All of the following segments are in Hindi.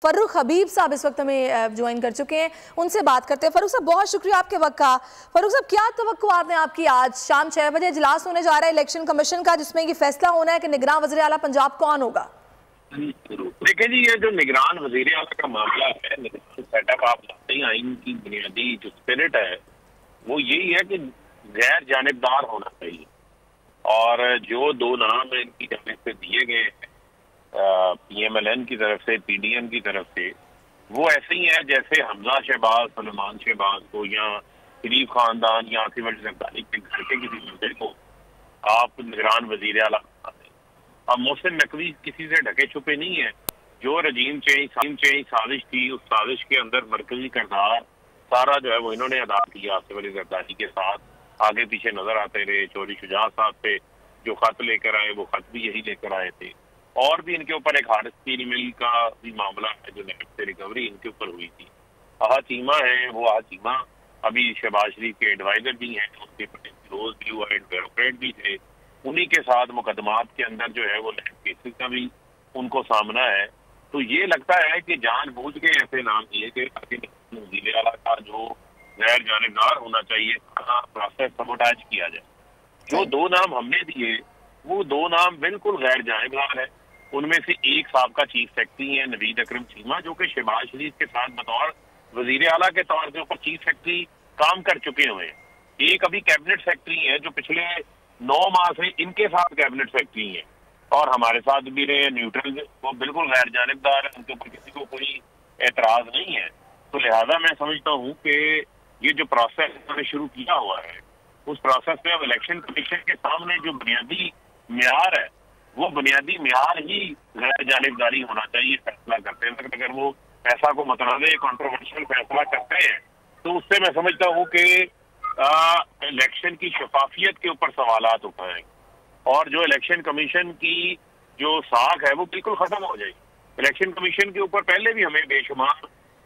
फर्रुख हबीब साहब इस वक्त हमें ज्वाइन कर चुके हैं, उनसे बात करते हैं। फर्रुख साहब बहुत शुक्रिया आपके वक्त का। फर्रुख साहब क्या तवक्कुआत हैं आपकी? आज शाम 6 बजे इजलास होने जा रहा है इलेक्शन कमीशन का, जिसमें ये फैसला होना है कि निगरान वज़ीर आला पंजाब कौन होगा। देखिए जी, ये जो निगरान वज़ीर आला का मामला है, सेटअप आप जानते ही, आइन की बुनियादी जो स्पिरिट है वो यही है कि गैर जानिबदार होना चाहिए। और जो दो नाम इनकी जानिब से दिए गए हैं PMLN की तरफ से, PDM की तरफ से, वो ऐसे ही है जैसे हमजा शहबाज, सलमान शहबाज को या शरीफ खानदान या आसिफ अली ज़रदारी के घर के किसी बंदे को आप निगरान वज़ीर आला बनाते हैं। अब मोहसिन नकवी किसी से ढके छुपे नहीं है। जो रजीम चेंज साजिश थी, उस साजिश के अंदर मरकजी किरदार सारा जो है वो इन्होंने अदा किया। आसिफ अली ज़रदारी के साथ आगे पीछे नजर आते रहे। चौधरी शुजात साहब से जो खत लेकर आए, वो खत भी यही लेकर आए थे। और भी इनके ऊपर एक हारिस स्टील मिल का भी मामला है, जो नेट से रिकवरी इनके ऊपर हुई थी। आहा चीमा है, वो आहा चीमा अभी शहबाज शरीफ के एडवाइजर भी हैं, उसके रोज ब्लू आइड ब्यूरोक्रेट भी थे। उन्हीं के साथ मुकदमात के अंदर जो है वो नेट केसेस का भी उनको सामना है। तो ये लगता है कि जानबूझ के ऐसे नाम दिए कि वज़ीर आला का जो गैर जानिबदार होना चाहिए, प्रोसेस सबोटाज किया जाए। जो दो नाम हमने दिए वो दो नाम बिल्कुल गैर जानिबदार है। उनमें से एक साबका चीफ सेक्रेटरी है नवीद अकरम चीमा, जो कि शहबाज शरीफ के साथ बतौर वजीर आला के तौर के ऊपर चीफ सेक्रेटरी काम कर चुके हुए हैं। एक अभी कैबिनेट सेक्रेटरी है जो पिछले 9 माह से इनके साथ कैबिनेट सेक्रेटरी है और हमारे साथ भी रहे न्यूट्रल। वो बिल्कुल गैर जानिबदार है, उनके ऊपर किसी को कोई एतराज नहीं है। तो लिहाजा मैं समझता हूँ कि ये जो प्रोसेस उन्होंने शुरू किया हुआ है, उस प्रोसेस में अब इलेक्शन कमीशन के सामने जो बुनियादी म्यार है, वो बुनियादी म्यार ही गैर जानिबदारी होना चाहिए फैसला करते हैं। अगर वो पैसा को मतनाज़े कंट्रोवर्शियल फैसला करते हैं तो उससे मैं समझता हूँ कि इलेक्शन की शफाफियत के ऊपर सवालात उठाएंगे और जो इलेक्शन कमीशन की जो साख है वो बिल्कुल खत्म हो जाएगी। इलेक्शन कमीशन के ऊपर पहले भी हमें बेशुमार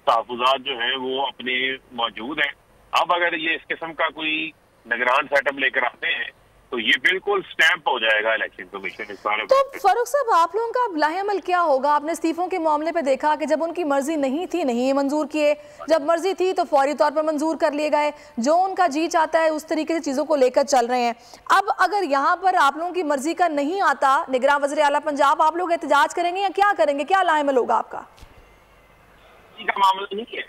तहफ़्फ़ुज़ात जो है वो अपने मौजूद हैं। अब अगर ये इस किस्म का कोई निगरान सेटअप लेकर आते हैं तो ये बिल्कुल स्टैंप हो जाएगा इलेक्शन कमीशन इस बारे में। तो फर्रुख साहब, आप लोगों का लाहेअमल क्या होगा? आपने इस्तीफों के मामले पे देखा कि जब उनकी मर्जी नहीं थी नहीं मंजूर किए, जब मर्जी थी तो फौरी तौर पर मंजूर कर लिए गए। जो उनका जी चाहता है उस तरीके से चीज़ों को लेकर चल रहे हैं। अब अगर यहाँ पर आप लोगों की मर्जी का नहीं आता निगरान वज़ीर आला पंजाब, आप लोग एहतजाज करेंगे या क्या करेंगे? क्या लाहेअमल होगा आपका? मामला नहीं है,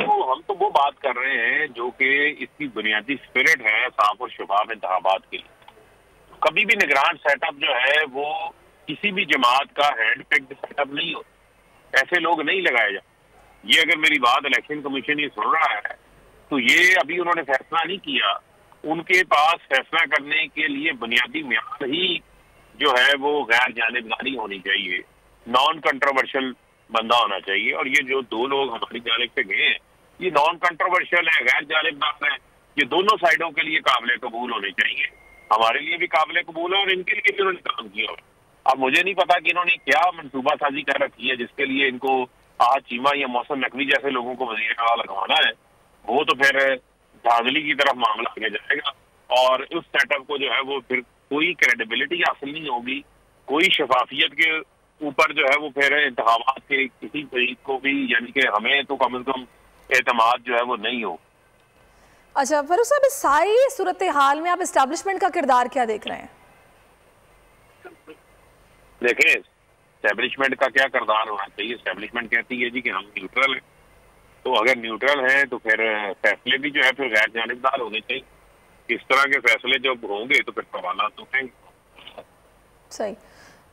हम तो वो बात कर रहे हैं जो कि इसकी बुनियादी स्पिरिट है साफ और शफाफ इंतखाबात के लिए। कभी भी निगरान सेटअप जो है वो किसी भी जमात का हैंड पिक्ड सेटअप नहीं होता, ऐसे लोग नहीं लगाए जाते। ये अगर मेरी बात इलेक्शन कमीशन ये सुन रहा है तो ये अभी उन्होंने फैसला नहीं किया। उनके पास फैसला करने के लिए बुनियादी म्यार ही जो है वो गैर जानिबदारी होनी चाहिए, नॉन कंट्रोवर्शियल बंदा होना चाहिए। और ये जो दो लोग हमारी जानिब से गए हैं ये नॉन कंट्रोवर्शियल है, गैर जानिबदार है। ये दोनों साइडों के लिए काबिल कबूल होने चाहिए, हमारे लिए भी काबिल कबूल है और इनके लिए भी उन्होंने काम किया। अब मुझे नहीं पता कि इन्होंने क्या मनसूबा साजी कर रखी है जिसके लिए इनको आहा चीमा या मोहसिन नकवी जैसे लोगों को वज़ीर आला लगवाना है। वो तो फिर धांधली की तरफ मामला आगे जाएगा और उस सेटअप को जो है वो फिर कोई क्रेडिबिलिटी हासिल नहीं होगी, कोई शफाफियत के ऊपर जो है वो फिर इंतखाबात के किसी तरीक को भी, यानी कि हमें तो कम से कम एतमाद जो है वो नहीं हो। अच्छा फर्रुख साहब, इस सारी सूरत हाल में आप एस्टैब्लिशमेंट का किरदार क्या देख रहे हैं? देखें, एस्टैब्लिशमेंट का क्या किरदार होना चाहिए? एस्टैब्लिशमेंट कहती है जी कि हम न्यूट्रल हैं, तो अगर न्यूट्रल हैं तो फिर फैसले भी जो है फिर गैर जानिबदार होने चाहिए। इस तरह के फैसले जब होंगे तो फिर सवालात उठेंगे। सही।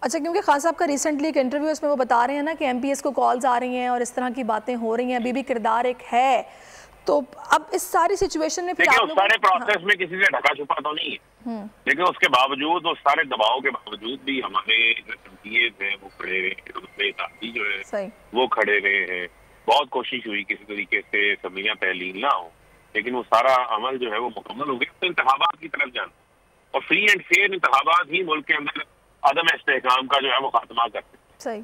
अच्छा, क्योंकि खान साहब का रिसेंटली एक इंटरव्यू इसमें वो बता रहे हैं ना कि MPS को कॉल्स आ रही हैं और इस तरह की बातें हो रही हैं, अभी भी किरदार एक है। तो अब इस सारी सिचुएशन में फिर उस सारे प्रोसेस में किसी से ढका छुपा तो नहीं है, लेकिन उसके बावजूद, उस सारे दबाव के बावजूद भी हमारे जो MPS हैं वो खड़े रहे, जो है वो खड़े रहे हैं। बहुत कोशिश हुई किसी तरीके से असम्बलियां तहलील ना हो, लेकिन वो सारा अमल जो है वो मुकम्मल हो गया। तो इंतखाबात की तरफ जाना और फ्री एंड फेयर इंतखाबात ही मुल्क के अंदर अदम इस्तेहकाम का जो है वो खात्मा करते हैं। सही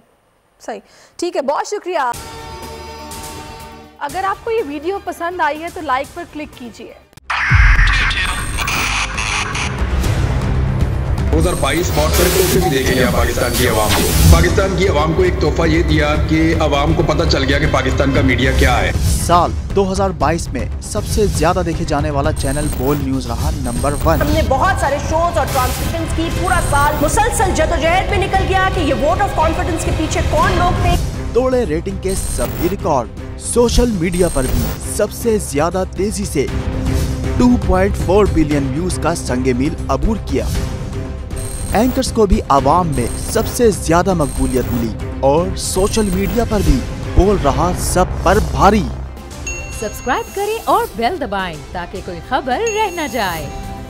सही, ठीक है, बहुत शुक्रिया। अगर आपको ये वीडियो पसंद आई है तो लाइक पर क्लिक कीजिए। 2022 बहुत सारे तोहफे भी देखे गया पाकिस्तान की आवाम को। पाकिस्तान की आवाम को एक तोहफा ये दिया कि आवाम को पता चल गया कि पाकिस्तान का मीडिया क्या है। साल 2022 में सबसे ज्यादा देखे जाने वाला चैनल बोल न्यूज रहा नंबर 1। हमने बहुत सारे शोज और ट्रांसमिशंस की, पूरा साल मुसलसल जदोजहद में निकल गया कि ये वोट ऑफ कॉन्फिडेंस के पीछे कौन लोग थे। तोड़े रेटिंग के सभी रिकॉर्ड। सोशल मीडिया पर भी सबसे ज्यादा तेजी से 2.4 बिलियन व्यूज का संगे मील अबूर किया। एंकर्स को भी आवाम में सबसे ज्यादा मकबूलियत मिली और सोशल मीडिया पर भी बोल रहा सब पर भारी। सब्सक्राइब करें और बेल दबाएं ताकि कोई खबर रह न जाए।